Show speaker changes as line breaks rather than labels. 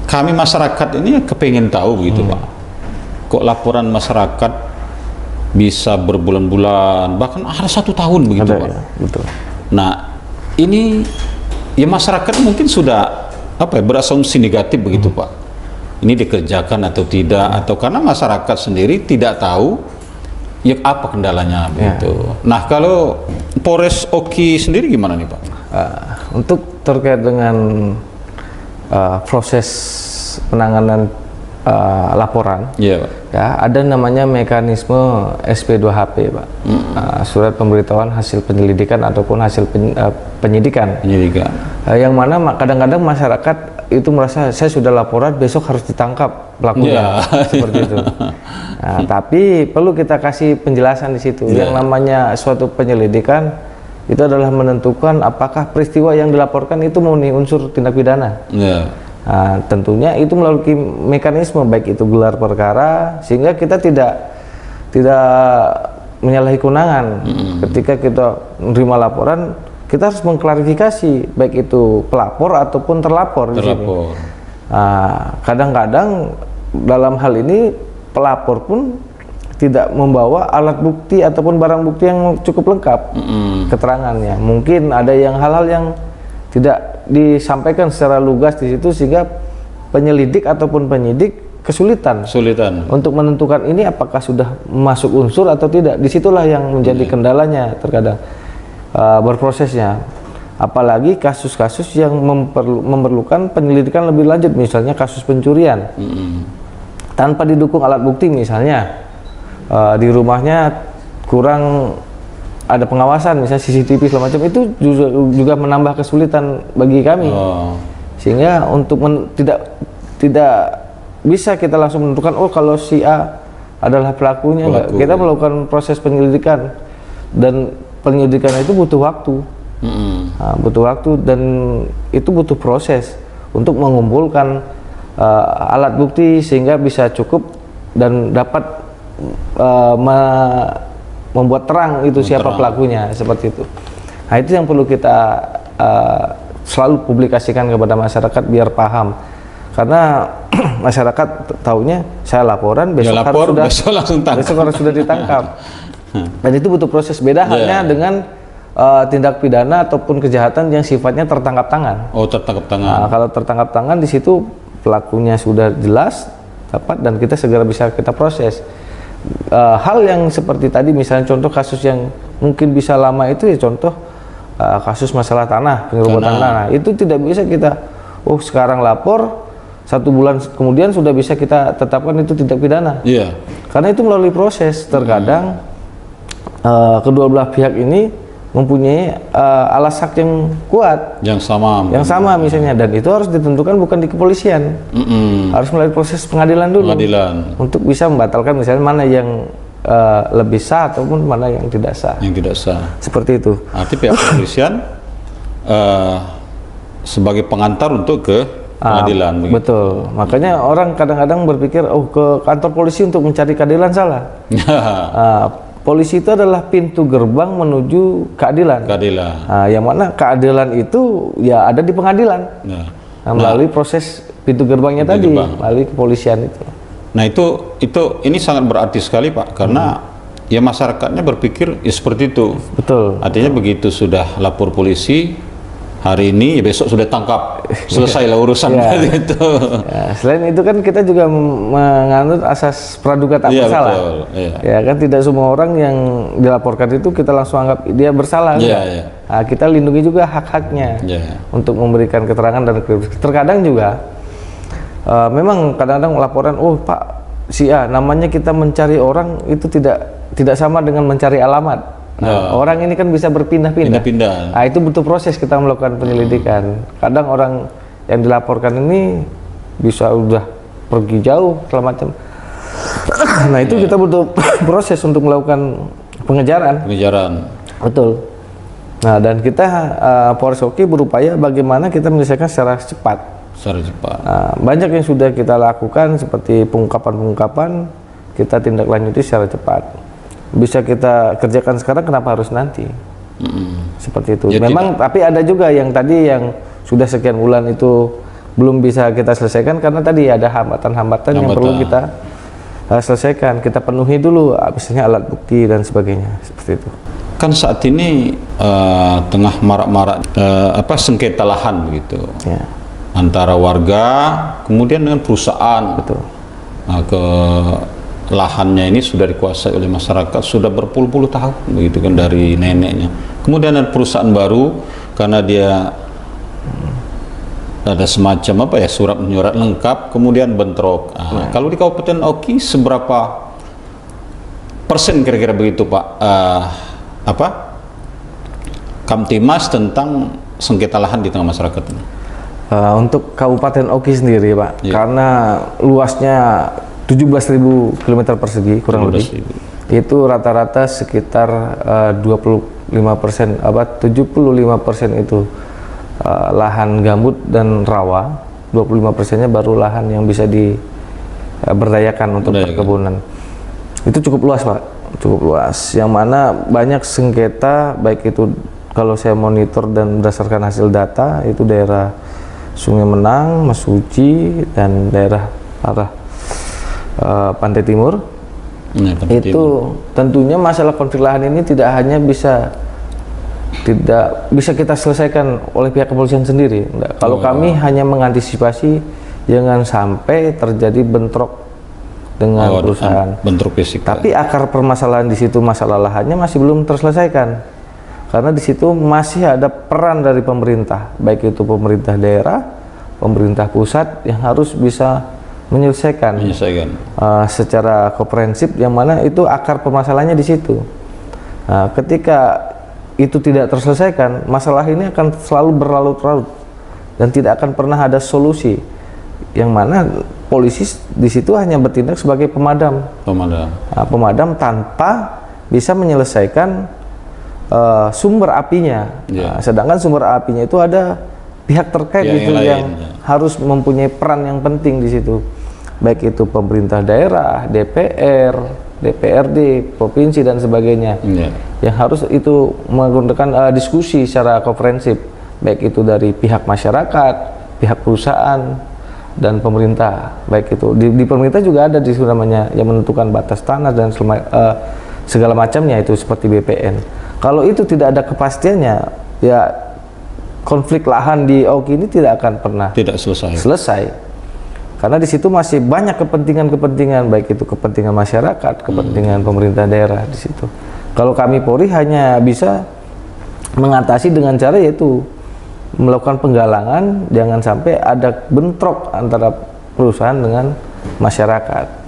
kami masyarakat ini kepengen tahu gitu Pak, kok laporan masyarakat bisa berbulan-bulan, bahkan ada 1 tahun begitu Pak.
Ya, betul.
Nah ini ya masyarakat mungkin sudah berasumsi negatif begitu Pak, ini dikerjakan atau tidak, atau karena masyarakat sendiri tidak tahu ya apa kendalanya begitu. Nah kalau Polres Oki sendiri gimana nih Pak?
Untuk terkait dengan proses penanganan laporan,
Pak.
Ya ada namanya mekanisme SP2HP Pak, surat pemberitahuan hasil penyelidikan ataupun hasil penyidikan. Yang mana kadang-kadang masyarakat itu merasa saya sudah laporan, besok harus ditangkap pelakunya, seperti itu. Nah, tapi perlu kita kasih penjelasan di situ. Yang namanya suatu penyelidikan itu adalah menentukan apakah peristiwa yang dilaporkan itu memenuhi unsur tindak pidana. Nah, tentunya itu melalui mekanisme, baik itu gelar perkara, sehingga kita tidak menyalahi kewenangan. Ketika kita menerima laporan, kita harus mengklarifikasi baik itu pelapor ataupun terlapor. Kadang-kadang dalam hal ini pelapor pun tidak membawa alat bukti ataupun barang bukti yang cukup lengkap keterangannya. Mungkin ada hal-hal yang tidak disampaikan secara lugas di situ, sehingga penyelidik ataupun penyidik kesulitan untuk menentukan ini apakah sudah masuk unsur atau tidak. Disitulah yang menjadi kendalanya terkadang berprosesnya. Apalagi kasus-kasus yang memerlukan penyelidikan lebih lanjut, misalnya kasus pencurian tanpa didukung alat bukti, misalnya di rumahnya kurang ada pengawasan, misalnya CCTV segala macam, itu juga menambah kesulitan bagi kami. Sehingga untuk tidak bisa kita langsung menentukan kalau si A adalah pelakunya. Kita melakukan proses penyelidikan, dan penyelidikan itu butuh waktu. Butuh waktu, dan itu butuh proses untuk mengumpulkan alat bukti sehingga bisa cukup dan dapat membuat terang itu siapa pelakunya, seperti itu. Nah, itu yang perlu kita selalu publikasikan kepada masyarakat biar paham, karena masyarakat taunya saya laporan besok harus sudah ditangkap. Dan itu butuh proses. Beda halnya dengan tindak pidana ataupun kejahatan yang sifatnya tertangkap tangan.
Tertangkap tangan.
Nah, kalau tertangkap tangan, di situ pelakunya sudah jelas, dapat, dan kita segera bisa kita proses. Hal yang seperti tadi, misalnya contoh kasus yang mungkin bisa lama itu ya contoh kasus masalah tanah, penyerobotan tanah. Itu tidak bisa kita sekarang lapor 1 bulan kemudian sudah bisa kita tetapkan itu tindak pidana. Karena itu melalui proses. Terkadang kedua belah pihak ini mempunyai alas hak yang kuat, yang sama misalnya, dan itu harus ditentukan bukan di kepolisian, harus melalui proses pengadilan dulu untuk bisa membatalkan misalnya mana yang lebih sah ataupun mana yang tidak sah. Seperti itu.
Arti pihak kepolisian sebagai pengantar untuk ke pengadilan.
Betul. Makanya orang kadang-kadang berpikir ke kantor polisi untuk mencari keadilan, salah. Polisi itu adalah pintu gerbang menuju keadilan. Yang mana keadilan itu ya ada di pengadilan. Melalui proses pintu gerbangnya tadi, melalui kepolisian itu.
Nah ini sangat berarti sekali Pak, karena ya masyarakatnya berpikir ya seperti itu.
Betul.
Artinya begitu sudah lapor polisi hari ini, ya besok sudah tangkap, selesailah urusan itu.
Selain itu kan kita juga menganut asas praduga tak bersalah. Ya kan, tidak semua orang yang dilaporkan itu kita langsung anggap dia bersalah. Nah, kita lindungi juga hak-haknya untuk memberikan keterangan dan terkadang juga memang kadang-kadang laporan, Pak si A, namanya kita mencari orang itu tidak sama dengan mencari alamat. Orang ini kan bisa berpindah-pindah. Nah, itu butuh proses kita melakukan penyelidikan. Kadang orang yang dilaporkan ini bisa udah pergi jauh segala macam. Nah, itu kita butuh proses untuk melakukan pengejaran. Betul. Nah, dan kita Polres Oki berupaya bagaimana kita menyelesaikan secara cepat. Banyak yang sudah kita lakukan, seperti pengungkapan kita tindak lanjuti secara cepat. Bisa kita kerjakan sekarang, kenapa harus nanti? Seperti itu. Memang tapi ada juga yang tadi yang sudah sekian bulan itu belum bisa kita selesaikan karena tadi ada hambatan-hambatan yang perlu kita selesaikan, kita penuhi dulu, misalnya alat bukti dan sebagainya, seperti itu.
Kan saat ini tengah marak-marak sengketa lahan begitu,
Ya.
antara warga kemudian dengan perusahaan.
Betul.
Nah, lahannya ini sudah dikuasai oleh masyarakat sudah berpuluh-puluh tahun begitu kan, dari neneknya. Kemudian ada perusahaan baru karena dia ada semacam surat menyurat lengkap, kemudian bentrok. Nah, kalau di Kabupaten Oki seberapa persen kira-kira begitu Pak Kamtimas tentang sengketa lahan di tengah masyarakat ini?
Untuk Kabupaten Oki sendiri Pak, karena luasnya 17.000 km persegi kurang lebih, itu rata-rata sekitar 25%, 75% itu lahan gambut dan rawa, 25%-nya baru lahan yang bisa diberdayakan untuk perkebunan. Itu cukup luas Pak, cukup luas, yang mana banyak sengketa, baik itu kalau saya monitor dan berdasarkan hasil data, itu daerah Sungai Menang, Masuci, dan daerah arah Pantai Timur. Itu tentunya masalah konflik lahan ini tidak bisa kita selesaikan oleh pihak kepolisian sendiri. Kalau kami hanya mengantisipasi jangan sampai terjadi bentrok dengan perusahaan.
Bentrok fisik.
Tapi akar permasalahan di situ, masalah lahannya masih belum terselesaikan. Karena di situ masih ada peran dari pemerintah, baik itu pemerintah daerah, pemerintah pusat yang harus bisa menyelesaikan secara komprehensif, yang mana itu akar permasalahannya di situ. Nah, ketika itu tidak terselesaikan, masalah ini akan selalu berlarut-larut dan tidak akan pernah ada solusi, yang mana polisi di situ hanya bertindak sebagai pemadam. Pemadam tanpa bisa menyelesaikan sumber apinya. Sedangkan sumber apinya itu ada pihak terkait yang harus mempunyai peran yang penting di situ, baik itu pemerintah daerah, DPR, DPRD, provinsi dan sebagainya, yang harus itu menggunakan diskusi secara komprehensif, baik itu dari pihak masyarakat, pihak perusahaan, dan pemerintah. Baik itu di pemerintah juga ada disitu namanya yang menentukan batas tanah dan segala macamnya, itu seperti BPN. Kalau itu tidak ada kepastiannya, ya konflik lahan di Oki ini tidak akan pernah selesai. Karena di situ masih banyak kepentingan-kepentingan, baik itu kepentingan masyarakat, kepentingan pemerintah daerah di situ. Kalau kami Polri hanya bisa mengatasi dengan cara yaitu melakukan penggalangan, jangan sampai ada bentrok antara perusahaan dengan masyarakat.